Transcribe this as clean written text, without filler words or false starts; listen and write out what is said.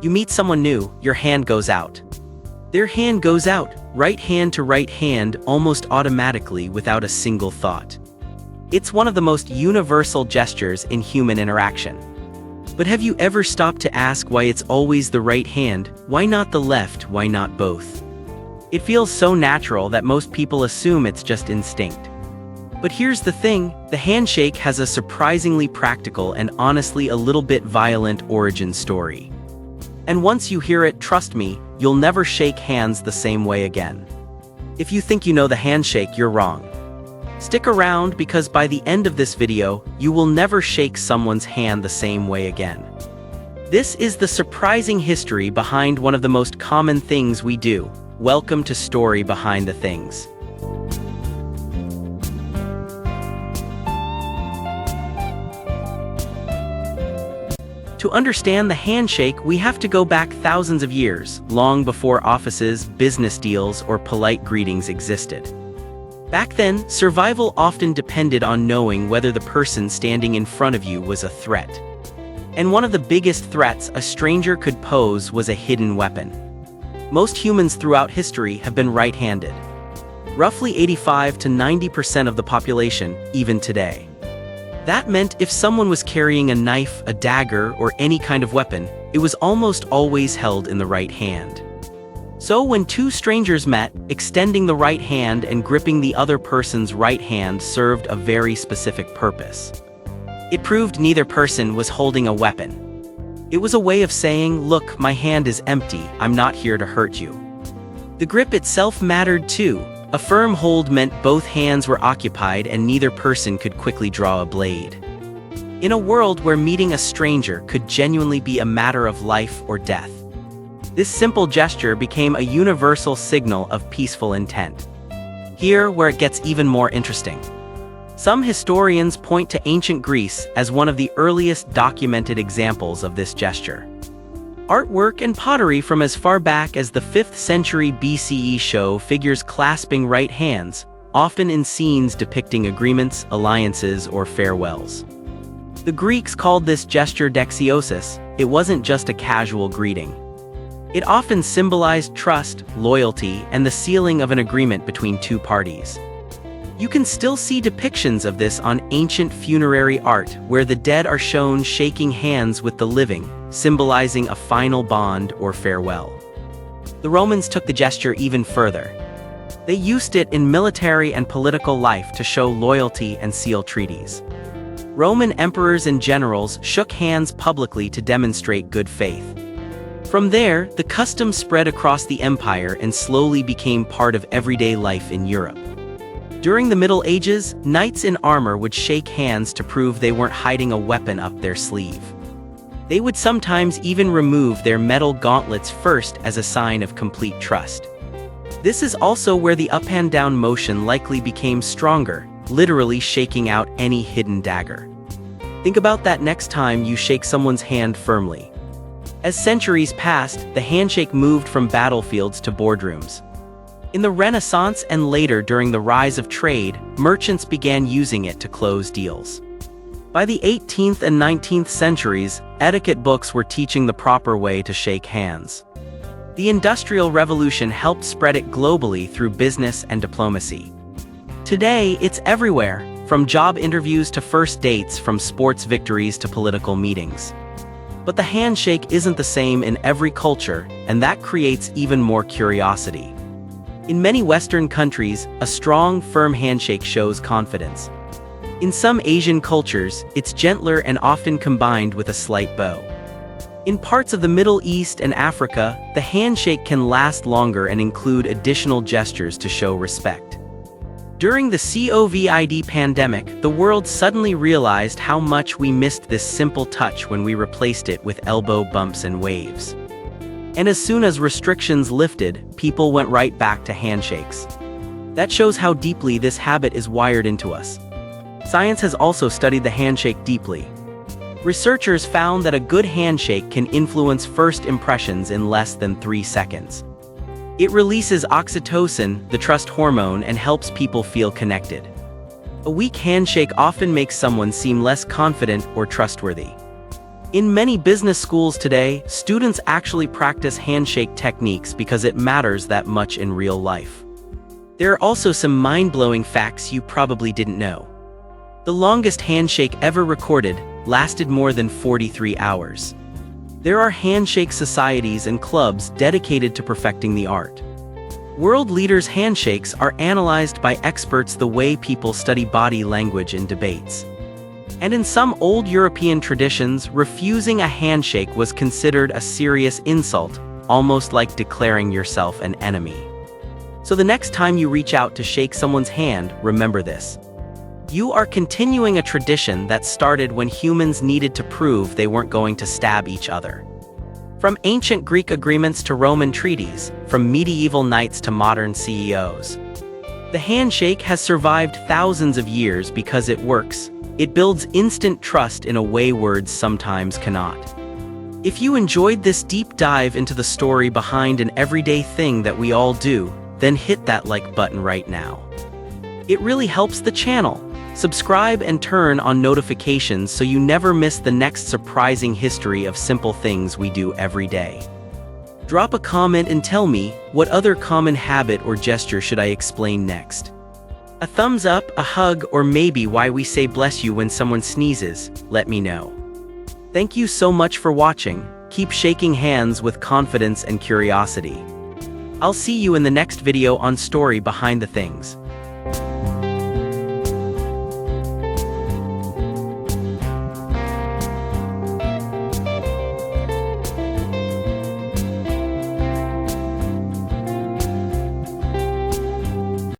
You meet someone new, your hand goes out. Their hand goes out, right hand to right hand, almost automatically without a single thought. It's one of the most universal gestures in human interaction. But have you ever stopped to ask why it's always the right hand? Why not the left? Why not both? It feels so natural that most people assume it's just instinct. But here's the thing, the handshake has a surprisingly practical and honestly a little bit violent origin story. And once you hear it, trust me, you'll never shake hands the same way again. If you think you know the handshake, you're wrong. Stick around because by the end of this video, you will never shake someone's hand the same way again. This is the surprising history behind one of the most common things we do. Welcome to Story Behind the Things. To understand the handshake, we have to go back thousands of years, long before offices, business deals, or polite greetings existed. Back then, survival often depended on knowing whether the person standing in front of you was a threat. And one of the biggest threats a stranger could pose was a hidden weapon. Most humans throughout history have been right-handed. Roughly 85 to 90% of the population, even today. That meant if someone was carrying a knife, a dagger, or any kind of weapon, it was almost always held in the right hand. So when two strangers met, extending the right hand and gripping the other person's right hand served a very specific purpose. It proved neither person was holding a weapon. It was a way of saying, look, my hand is empty, I'm not here to hurt you. The grip itself mattered too. A firm hold meant both hands were occupied and neither person could quickly draw a blade. In a world where meeting a stranger could genuinely be a matter of life or death, this simple gesture became a universal signal of peaceful intent. Here, where it gets even more interesting. Some historians point to ancient Greece as one of the earliest documented examples of this gesture. Artwork and pottery from as far back as the 5th century BCE show figures clasping right hands, often in scenes depicting agreements, alliances, or farewells. The Greeks called this gesture Dexiosis. It wasn't just a casual greeting. It often symbolized trust, loyalty, and the sealing of an agreement between two parties. You can still see depictions of this on ancient funerary art where the dead are shown shaking hands with the living, symbolizing a final bond or farewell. The Romans took the gesture even further. They used it in military and political life to show loyalty and seal treaties. Roman emperors and generals shook hands publicly to demonstrate good faith. From there, the custom spread across the empire and slowly became part of everyday life in Europe. During the Middle Ages, knights in armor would shake hands to prove they weren't hiding a weapon up their sleeve. They would sometimes even remove their metal gauntlets first as a sign of complete trust. This is also where the up and down motion likely became stronger, literally shaking out any hidden dagger. Think about that next time you shake someone's hand firmly. As centuries passed, the handshake moved from battlefields to boardrooms. In the Renaissance and later during the rise of trade, merchants began using it to close deals. By the 18th and 19th centuries, etiquette books were teaching the proper way to shake hands. The Industrial Revolution helped spread it globally through business and diplomacy. Today, it's everywhere, from job interviews to first dates, from sports victories to political meetings. But the handshake isn't the same in every culture, and that creates even more curiosity. In many Western countries, a strong, firm handshake shows confidence. In some Asian cultures, it's gentler and often combined with a slight bow. In parts of the Middle East and Africa, the handshake can last longer and include additional gestures to show respect. During the COVID pandemic, the world suddenly realized how much we missed this simple touch when we replaced it with elbow bumps and waves. And as soon as restrictions lifted, people went right back to handshakes. That shows how deeply this habit is wired into us. Science has also studied the handshake deeply. Researchers found that a good handshake can influence first impressions in less than 3 seconds. It releases oxytocin, the trust hormone, and helps people feel connected. A weak handshake often makes someone seem less confident or trustworthy. In many business schools today, students actually practice handshake techniques because it matters that much in real life. There are also some mind-blowing facts you probably didn't know. The longest handshake ever recorded lasted more than 43 hours. There are handshake societies and clubs dedicated to perfecting the art. World leaders' handshakes are analyzed by experts the way people study body language in debates. And in some old European traditions, refusing a handshake was considered a serious insult, almost like declaring yourself an enemy. So the next time you reach out to shake someone's hand, remember this. You are continuing a tradition that started when humans needed to prove they weren't going to stab each other. From ancient Greek agreements to Roman treaties, from medieval knights to modern CEOs. The handshake has survived thousands of years because it works. It builds instant trust in a way words sometimes cannot. If you enjoyed this deep dive into the story behind an everyday thing that we all do, then hit that like button right now. It really helps the channel. Subscribe and turn on notifications so you never miss the next surprising history of simple things we do every day. Drop a comment and tell me, what other common habit or gesture should I explain next? A thumbs up, a hug, or maybe why we say bless you when someone sneezes, let me know. Thank you so much for watching. Keep shaking hands with confidence and curiosity. I'll see you in the next video on Story Behind the Things.